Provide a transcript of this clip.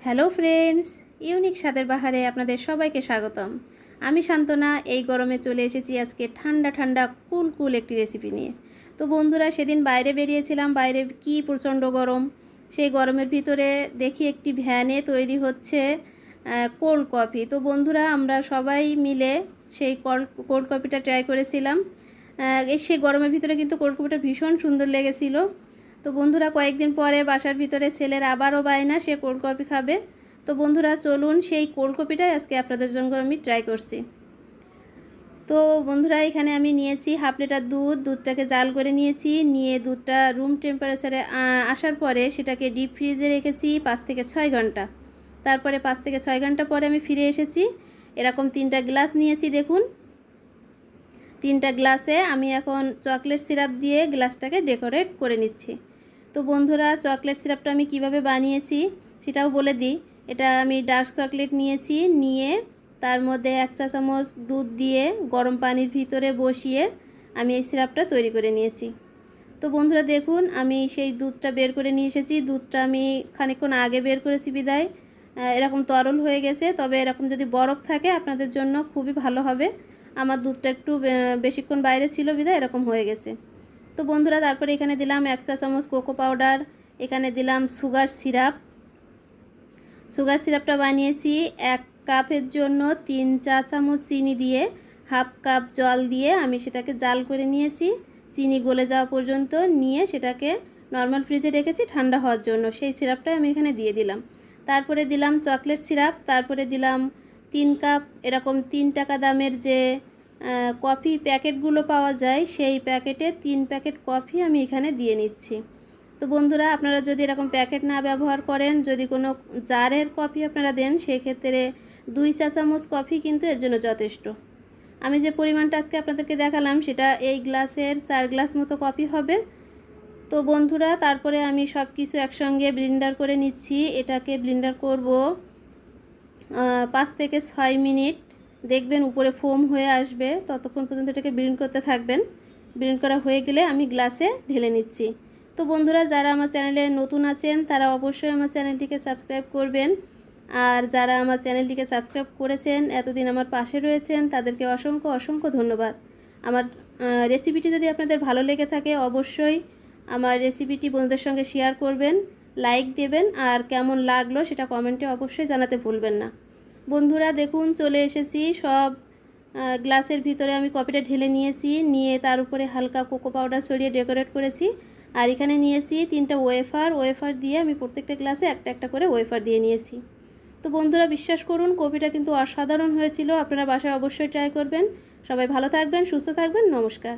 Hello friends, unique স্বাদের বাহারে আপনাদের সবাইকে স্বাগতম। আমি শান্তনা। এই গরমে চলে এসেছি আজকে ঠান্ডা ঠান্ডা কুল একটি রেসিপি নিয়ে। তো বন্ধুরা, সেদিন বাইরে বেরিয়েছিলাম, বাইরে কি প্রচণ্ড গরম। সেই গরমের ভিতরে দেখি একটি ভ্যানে তৈরি হচ্ছে কোল্ড কফি। তো বন্ধুরা, আমরা সবাই মিলে সেই কোল্ড কফিটা ট্রাই করেছিলাম। সেই গরমের ভিতরে কিন্তু কোল্ড কফিটা ভীষণ সুন্দর লেগেছিল। তো বন্ধুরা, কয়েকদিন পরে বাসার ভিতরে ছেলের আবারও বায়না, সে কোল্ড কফি খাবে। তো বন্ধুরা, চলুন সেই কোল্ড কফিটাই আজকে আপনাদের জন্য আমি ট্রাই করছি। তো বন্ধুরা, এখানে আমি নিয়েছি হাফ লিটার দুধটাকে জাল করে নিয়ে দুধটা রুম টেম্পারেচারে আসার পরে সেটাকে ডিপ ফ্রিজে রেখেছি 5 থেকে 6 ঘন্টা। তারপরে 5 থেকে 6 ঘন্টা পরে আমি ফিরে এসেছি। এরকম 3টা গ্লাস নিয়েছি। দেখুন, 3টা গ্লাসে আমি এখন চকলেট সিরাপ দিয়ে গ্লাসটাকে ডেকোরেট করে নিচ্ছি। তো বন্ধুরা, চকলেট সিরাপটা আমি কিভাবে বানিয়েছি সেটাও বলে দিই। এটা আমি ডার্ক চকলেট নিয়ে তার মধ্যে 1 চা চামচ দুধ দিয়ে গরম পানির ভিতরে বসিয়ে আমি এই সিরাপটা তৈরি করে নিয়েছি। তো বন্ধুরা দেখুন, আমি সেই দুধটা বের করে নিয়ে এসেছি। দুধটা আমি খানিকক্ষণ আগে বের করেছি বিদায় এরকম তরল হয়ে গেছে। তবে এরকম যদি বরফ থাকে আপনাদের জন্য খুবই ভালো হবে। আমার দুধটা একটু বেশিক্ষণ বাইরে ছিল বিদায় এরকম হয়ে গেছে। তো বন্ধুরা, তারপরে এখানে দিলাম 1 চা চামচ কোকো পাউডার, এখানে দিলাম সুগার সিরাপটা বানিয়েছি 1 কাপের জন্য 3 চা চামচ চিনি দিয়ে হাফ কাপ জল দিয়ে আমি সেটাকে জাল করে নিয়েছি। চিনি গলে যাওয়া পর্যন্ত নিয়ে সেটাকে নর্মাল ফ্রিজে রেখেছি ঠান্ডা হওয়ার জন্য। সেই সিরাপটাই আমি এখানে দিয়ে দিলাম। তারপরে দিলাম চকলেট সিরাপ, তারপরে দিলাম 3 কাপ এরকম 3 টাকা দামের যে কফি প্যাকেটগুলো পাওয়া যায়, সেই প্যাকেটে 3 প্যাকেট কফি আমি এখানে দিয়ে নিচ্ছি। তো বন্ধুরা, আপনারা যদি এরকম প্যাকেট না ব্যবহার করেন, যদি কোনো জারের কফি আপনারা দেন, সেক্ষেত্রে 2 চা চামচ কফি কিন্তু এর জন্য যথেষ্ট। আমি যে পরিমাণটা আজকে আপনাদেরকে দেখালাম সেটা এই গ্লাসের 4 গ্লাস মতো কফি হবে। তো বন্ধুরা, তারপরে আমি সব কিছু একসঙ্গে ব্লেন্ডার করে নিচ্ছি। এটাকে ব্লেন্ডার করব 5 থেকে 6 মিনিট। দেখবেন উপরে ফোম হয়ে আসবে, ততক্ষণ পর্যন্ত এটাকে ব্লেন্ড করতে থাকবেন। ব্লেন্ড করা হয়ে গেলে আমি গ্লাসে ঢেলে নিচ্ছি। তো বন্ধুরা, যারা আমার চ্যানেলে নতুন আছেন তারা অবশ্যই আমার চ্যানেলটিকে সাবস্ক্রাইব করবেন। আর যারা আমার চ্যানেলটিকে সাবস্ক্রাইব করেছেন, এতদিন আমার পাশে রয়েছেন, তাদেরকে অসংখ্য ধন্যবাদ। আমার রেসিপিটি যদি আপনাদের ভালো লেগে থাকে, অবশ্যই আমার রেসিপিটি বন্ধুদের সঙ্গে শেয়ার করবেন, লাইক দেবেন, আর কেমন লাগলো সেটা কমেন্টে অবশ্যই জানাতে ভুলবেন না। বন্ধুরা দেখুন, চলে এসেছি। সব গ্লাসের ভিতরে আমি কফিটা ঢেলে নিয়ে তার উপরে হালকা কোকো পাউডার ছড়িয়ে ডেকোরেট করেছি। আর এখানে নিয়েছি 3টা ওয়েফার দিয়ে আমি প্রত্যেকটা গ্লাসে একটা করে ওয়েফার দিয়ে নিয়েছি। তো বন্ধুরা, বিশ্বাস করুন, কফিটা কিন্তু অসাধারণ হয়েছিল। আপনারা বাসায় অবশ্যই ট্রাই করবেন। সবাই ভালো থাকবেন, সুস্থ থাকবেন। নমস্কার।